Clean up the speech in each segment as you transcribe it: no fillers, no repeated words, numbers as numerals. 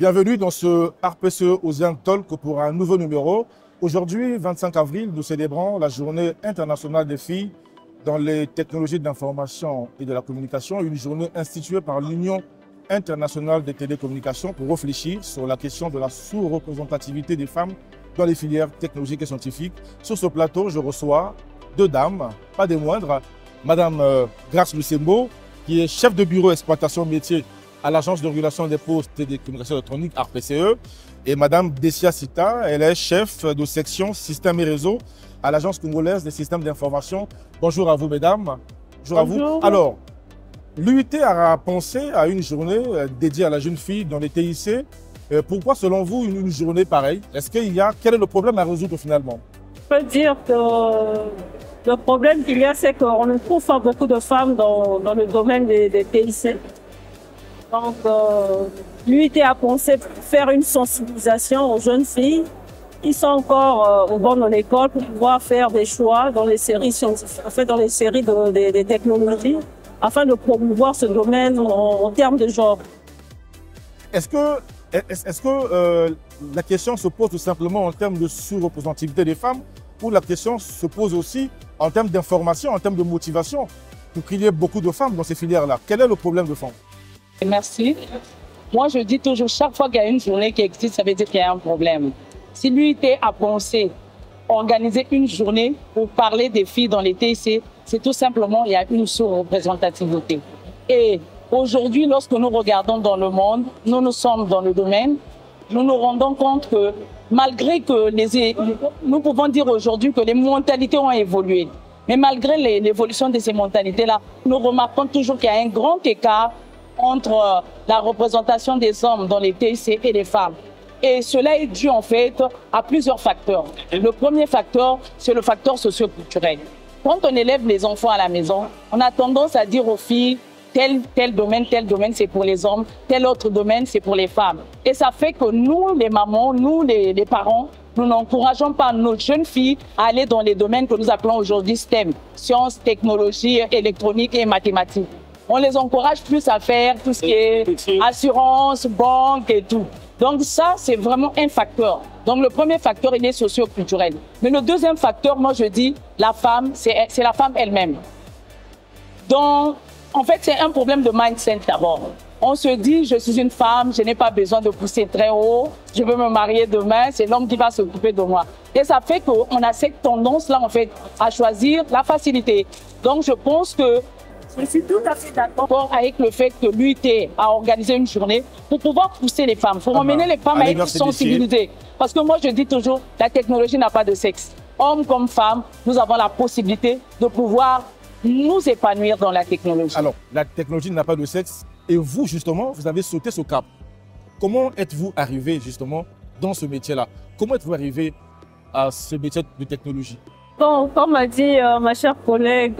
Bienvenue dans ce RPCE Ozian Talk pour un nouveau numéro. Aujourd'hui, 25 avril, nous célébrons la Journée internationale des filles dans les technologies de l'information et de la communication, une journée instituée par l'Union internationale des télécommunications pour réfléchir sur la question de la sous-représentativité des femmes dans les filières technologiques et scientifiques. Sur ce plateau, je reçois deux dames, pas des moindres. Madame Grace Lucembo, qui est chef de bureau exploitation métier à l'Agence de régulation des postes et des communications électroniques, RPCE, et Madame Dessia Sita, elle est chef de section système et réseau à l'Agence congolaise des systèmes d'information. Bonjour à vous, mesdames. Bonjour à vous. Alors, l'UIT a pensé à une journée dédiée à la jeune fille dans les TIC. Pourquoi, selon vous, une journée pareille? Quel est le problème à résoudre finalement? Je peux dire que le problème qu'il y a, c'est qu'on ne trouve pas beaucoup de femmes dans le domaine des TIC. Donc, l'UIT a pensé faire une sensibilisation aux jeunes filles qui sont encore au bord de l'école pour pouvoir faire des choix dans les séries scientifiques, en fait, dans les séries des technologies, afin de promouvoir ce domaine en termes de genre. Est-ce que la question se pose tout simplement en termes de sous-représentativité des femmes, ou la question se pose aussi en termes d'information, en termes de motivation, pour qu'il y ait beaucoup de femmes dans ces filières-là? Quel est le problème de fond? Merci. Moi, je dis toujours, chaque fois qu'il y a une journée qui existe, ça veut dire qu'il y a un problème. Si l'UIT a pensé organiser une journée pour parler des filles dans les TIC, c'est tout simplement qu'il y a une sous-représentativité. Et aujourd'hui, lorsque nous regardons dans le monde, nous sommes dans le domaine, nous nous rendons compte que malgré que nous pouvons dire aujourd'hui que les mentalités ont évolué, mais malgré l'évolution de ces mentalités-là, nous remarquons toujours qu'il y a un grand écart entre la représentation des hommes dans les TIC et les femmes. Et cela est dû en fait à plusieurs facteurs. Le premier facteur, c'est le facteur socio-culturel. Quand on élève les enfants à la maison, on a tendance à dire aux filles, tel domaine, c'est pour les hommes, tel autre domaine, c'est pour les femmes. Et ça fait que nous, les mamans, nous, les parents, nous n'encourageons pas nos jeunes filles à aller dans les domaines que nous appelons aujourd'hui STEM, sciences, technologies, électroniques et mathématiques. On les encourage plus à faire tout ce qui est assurance, banque et tout. Donc ça, c'est vraiment un facteur. Donc le premier facteur, il est socio-culturel. Mais le deuxième facteur, moi je dis, la femme, c'est la femme elle-même. Donc, en fait, c'est un problème de mindset d'abord. On se dit, je suis une femme, je n'ai pas besoin de pousser très haut, je veux me marier demain, c'est l'homme qui va s'occuper de moi. Et ça fait qu'on a cette tendance-là, en fait, à choisir la facilité. Donc je pense que je suis tout à fait d'accord avec le fait que l'UIT a organisé une journée pour pouvoir pousser les femmes, pour emmener les femmes à être sensibilisées. Parce que moi, je dis toujours, la technologie n'a pas de sexe. Hommes comme femmes, nous avons la possibilité de pouvoir nous épanouir dans la technologie. Alors, la technologie n'a pas de sexe et vous, justement, vous avez sauté ce cap. Comment êtes-vous arrivé, justement, dans ce métier-là? Comment êtes-vous arrivé à ce métier de technologie? Bon, comme a dit ma chère collègue,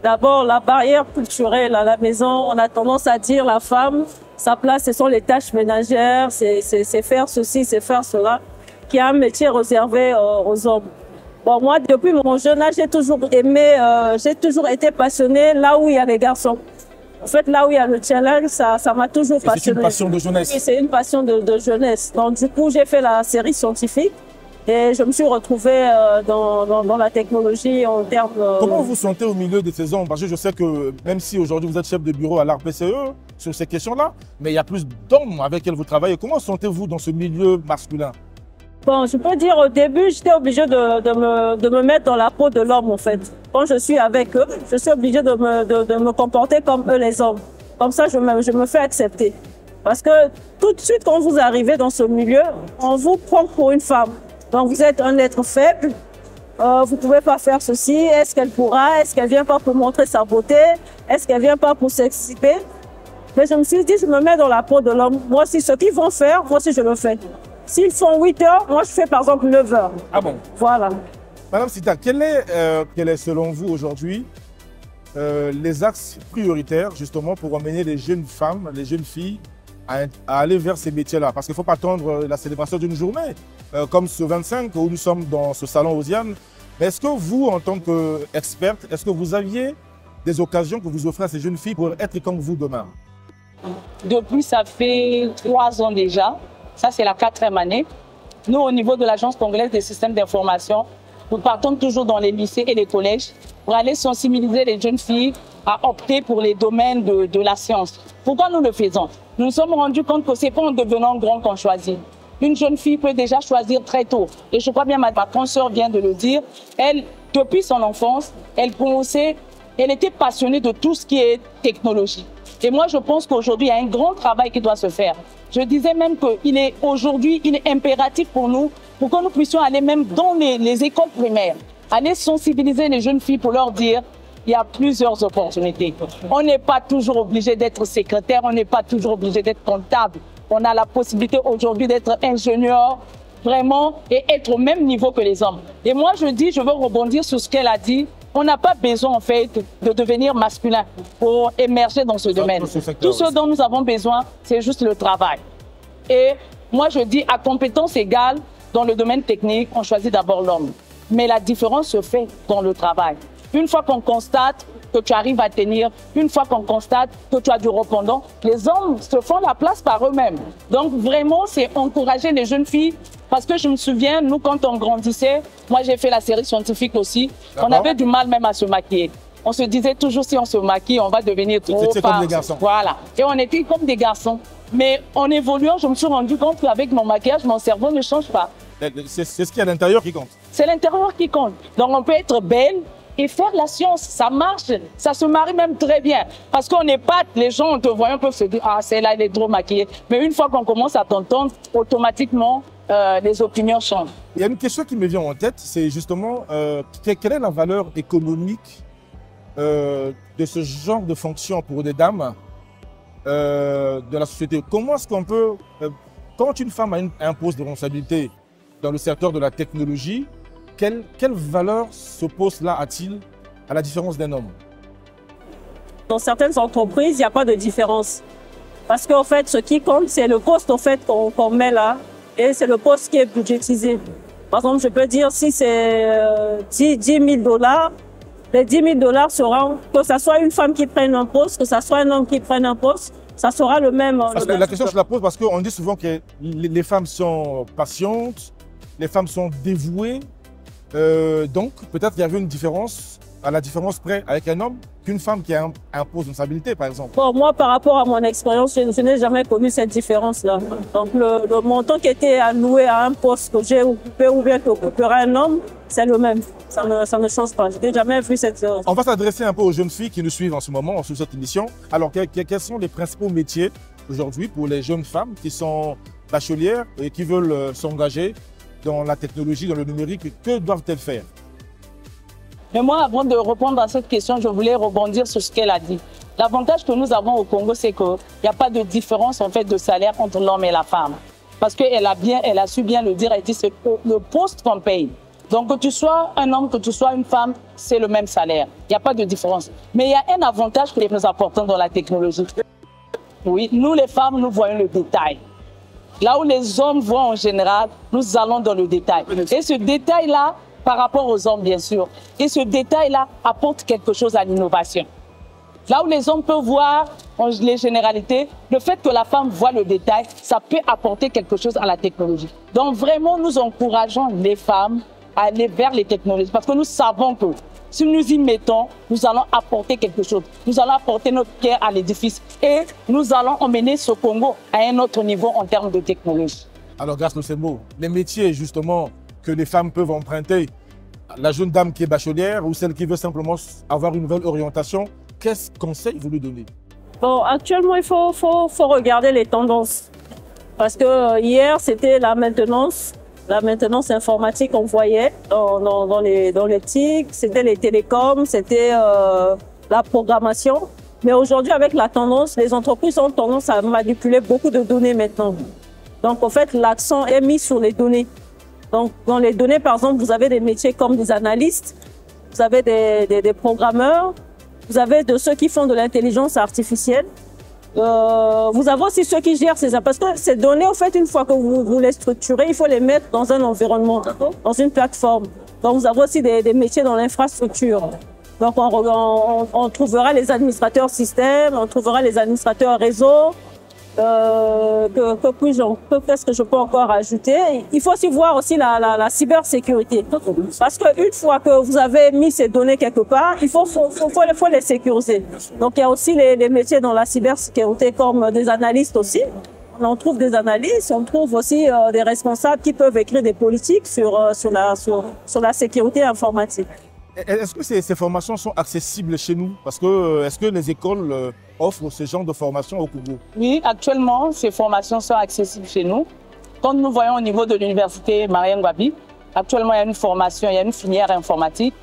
d'abord la barrière culturelle à la maison, on a tendance à dire la femme, sa place ce sont les tâches ménagères, c'est faire ceci, c'est faire cela, qui est un métier réservé aux hommes. Bon, moi, depuis mon jeune âge, j'ai toujours aimé, j'ai toujours été passionnée là où il y a les garçons. En fait, là où il y a le challenge, ça m'a toujours passionnée. C'est une passion de jeunesse. Oui, c'est une passion de jeunesse. Donc, du coup, j'ai fait la série scientifique. Et je me suis retrouvée dans la technologie en termes... Comment vous vous sentez au milieu de ces hommes? Parce que je sais que même si aujourd'hui vous êtes chef de bureau à l'RPCE sur ces questions-là, mais il y a plus d'hommes avec lesquels vous travaillez. Comment sentez-vous dans ce milieu masculin? Bon, je peux dire au début, j'étais obligée de me mettre dans la peau de l'homme en fait. Quand je suis avec eux, je suis obligée de me comporter comme eux les hommes. Comme ça, je me fais accepter. Parce que tout de suite, quand vous arrivez dans ce milieu, on vous prend pour une femme. Donc vous êtes un être faible, vous ne pouvez pas faire ceci, est-ce qu'elle pourra, est-ce qu'elle ne vient pas pour montrer sa beauté, est-ce qu'elle ne vient pas pour s'exhiber? Mais je me suis dit, je me mets dans la peau de l'homme. Moi aussi, ce qu'ils vont faire, moi aussi je le fais. S'ils font 8 heures, moi je fais par exemple 9 heures. Ah bon? Voilà. Madame Sita, quel est selon vous aujourd'hui les axes prioritaires justement pour emmener les jeunes femmes, les jeunes filles à aller vers ces métiers-là? Parce qu'il ne faut pas attendre la célébration d'une journée, comme ce 25 où nous sommes dans ce salon Ozian. Mais est-ce que vous, en tant qu'experte, est-ce que vous aviez des occasions que vous offrez à ces jeunes filles pour être comme vous demain? Depuis, ça fait 3 ans déjà Ça, c'est la 4e année. Nous, au niveau de l'Agence congolaise des systèmes d'information, nous partons toujours dans les lycées et les collèges pour aller sensibiliser les jeunes filles à opter pour les domaines de la science. Pourquoi nous le faisons? Nous nous sommes rendus compte que ce n'est pas en devenant grand qu'on choisit. Une jeune fille peut déjà choisir très tôt. Et je crois bien, ma consoeur vient de le dire, elle, depuis son enfance, elle était passionnée de tout ce qui est technologie. Et moi, je pense qu'aujourd'hui, il y a un grand travail qui doit se faire. Je disais même qu'aujourd'hui, il est impératif pour nous, pour que nous puissions aller même dans les écoles primaires, aller sensibiliser les jeunes filles pour leur dire il y a plusieurs opportunités. On n'est pas toujours obligé d'être secrétaire, on n'est pas toujours obligé d'être comptable. On a la possibilité aujourd'hui d'être ingénieur, vraiment, et être au même niveau que les hommes. Et moi, je veux rebondir sur ce qu'elle a dit. On n'a pas besoin, en fait, de devenir masculin pour émerger dans ce domaine. Tout ce dont nous avons besoin, c'est juste le travail. Et moi, je dis, à compétence égale, dans le domaine technique, on choisit d'abord l'homme. Mais la différence se fait dans le travail. Une fois qu'on constate que tu arrives à tenir, une fois qu'on constate que tu as du répondant, les hommes se font la place par eux-mêmes. Donc vraiment, c'est encourager les jeunes filles. Parce que je me souviens, nous, quand on grandissait, moi j'ai fait la série scientifique aussi, on avait du mal même à se maquiller. On se disait toujours, si on se maquille, on va devenir trop C'était comme des garçons. Voilà. Et on était comme des garçons. Mais en évoluant, je me suis rendu compte qu'avec mon maquillage, mon cerveau ne change pas. C'est ce qu'il y a à l'intérieur qui compte. C'est l'intérieur qui compte. Donc on peut être belle et faire la science. Ça marche, ça se marie même très bien. Parce qu'on n'est pas, les gens en te voyant peuvent se dire, ah celle-là elle est trop maquillée. Mais une fois qu'on commence à t'entendre, automatiquement, les opinions changent. Il y a une question qui me vient en tête, c'est justement quelle est la valeur économique de ce genre de fonction pour des dames de la société? Comment est-ce qu'on peut, quand une femme a un poste de responsabilité dans le secteur de la technologie, quelle valeur ce poste-là a-t-il à la différence d'un homme? Dans certaines entreprises, il n'y a pas de différence. Parce qu'en fait, ce qui compte, c'est le poste en fait, qu'on met là. Et c'est le poste qui est budgétisé. Par exemple, je peux dire si c'est 10 000 $, les 10 000 $ seront, que ce soit une femme qui prenne un poste, que ce soit un homme qui prenne un poste, ça sera le même. Parce que la question, je la pose parce qu'on dit souvent que les femmes sont patientes, les femmes sont dévouées. Donc, peut-être qu'il y avait une différence, à la différence près avec un homme, qu'une femme qui a un poste de responsabilité, par exemple. Bon, moi, par rapport à mon expérience, je n'ai jamais connu cette différence-là. Donc, le montant qui était alloué à un poste que j'ai occupé ou bien qu'occupera un homme, c'est le même. Ça ne change pas. Je n'ai jamais vu cette différence. On va s'adresser un peu aux jeunes filles qui nous suivent en ce moment, sur cette émission. Alors, quels sont les principaux métiers aujourd'hui pour les jeunes femmes qui sont bachelières et qui veulent s'engager dans la technologie, dans le numérique? Que doivent-elles faire? Mais moi, avant de répondre à cette question, je voulais rebondir sur ce qu'elle a dit. L'avantage que nous avons au Congo, c'est qu'il n'y a pas de différence en fait, de salaire entre l'homme et la femme. Parce qu'elle a su bien le dire, elle dit c'est le poste qu'on paye. Donc que tu sois un homme, que tu sois une femme, c'est le même salaire. Il n'y a pas de différence. Mais il y a un avantage qui est plus important dans la technologie. Oui, nous les femmes, nous voyons le détail. Là où les hommes voient en général, nous allons dans le détail. Et ce détail-là, par rapport aux hommes, bien sûr. Et ce détail-là apporte quelque chose à l'innovation. Là où les hommes peuvent voir les généralités, le fait que la femme voit le détail, ça peut apporter quelque chose à la technologie. Donc vraiment, nous encourageons les femmes à aller vers les technologies parce que nous savons que si nous y mettons, nous allons apporter quelque chose. Nous allons apporter notre pierre à l'édifice et nous allons emmener ce Congo à un autre niveau en termes de technologie. Alors, grâce à ces mots, les métiers justement que les femmes peuvent emprunter, la jeune dame qui est bachelière ou celle qui veut simplement avoir une nouvelle orientation, quels conseils vous lui donnez? Bon, actuellement, il faut regarder les tendances. Parce que hier, c'était la maintenance informatique qu'on voyait dans les TIC, c'était les télécoms, c'était la programmation. Mais aujourd'hui, avec la tendance, les entreprises ont tendance à manipuler beaucoup de données maintenant. Donc, en fait, l'accent est mis sur les données. Donc, dans les données, par exemple, vous avez des métiers comme des analystes, vous avez des programmeurs, vous avez de ceux qui font de l'intelligence artificielle. Vous avez aussi ceux qui gèrent ces... Parce que ces données, en fait, une fois que vous les structurez, il faut les mettre dans un environnement, dans une plateforme. Donc, vous avez aussi des métiers dans l'infrastructure. Donc, on trouvera les administrateurs système, on trouvera les administrateurs réseau, Qu'est-ce que je peux encore ajouter? Il faut aussi voir aussi la cybersécurité. Parce qu'une fois que vous avez mis ces données quelque part, il faut les sécuriser. Donc, il y a aussi les métiers dans la cybersécurité comme des analystes aussi. On trouve des analystes, on trouve aussi des responsables qui peuvent écrire des politiques sur la sécurité informatique. Est-ce que ces formations sont accessibles chez nous? Parce que est-ce que les écoles offrent ce genre de formation au Congo? Oui, actuellement, ces formations sont accessibles chez nous. Comme nous voyons au niveau de l'université Marien Ngouabi, actuellement, il y a une formation, il y a une filière informatique.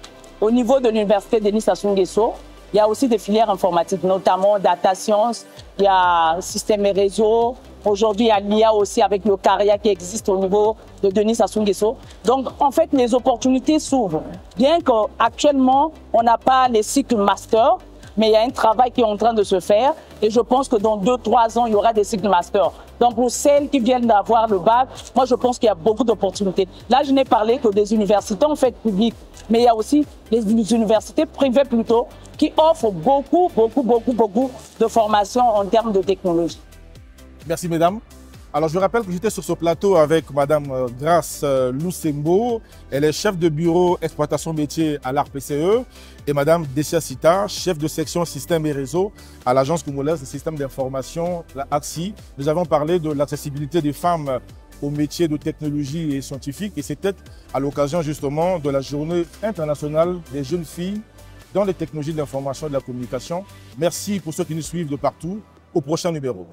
Au niveau de l'université Denis Sassou Nguesso, il y a aussi des filières informatiques, notamment data science, il y a système et réseau. Aujourd'hui, il y a l'IA aussi avec le CARIA qui existe au niveau de Denis Sassou Nguesso. Donc, en fait, les opportunités s'ouvrent. Bien qu'actuellement, on n'a pas les cycles master, mais il y a un travail qui est en train de se faire. Et je pense que dans 2-3 ans, il y aura des cycles master. Donc, pour celles qui viennent d'avoir le bac, moi, je pense qu'il y a beaucoup d'opportunités. Là, je n'ai parlé que des universités, en fait, publiques. Mais il y a aussi les universités privées plutôt, qui offrent beaucoup de formations en termes de technologie. Merci, mesdames. Alors, je rappelle que j'étais sur ce plateau avec Madame Grace Lusembo. Elle est chef de bureau exploitation métier à l'ARPCE. Et Madame Dessia Sita, chef de section système et réseau à l'Agence congolaise des systèmes d'information, la AXI. Nous avons parlé de l'accessibilité des femmes aux métiers de technologie et scientifique. Et c'était à l'occasion justement de la journée internationale des jeunes filles dans les technologies de l'information et de la communication. Merci pour ceux qui nous suivent de partout. Au prochain numéro.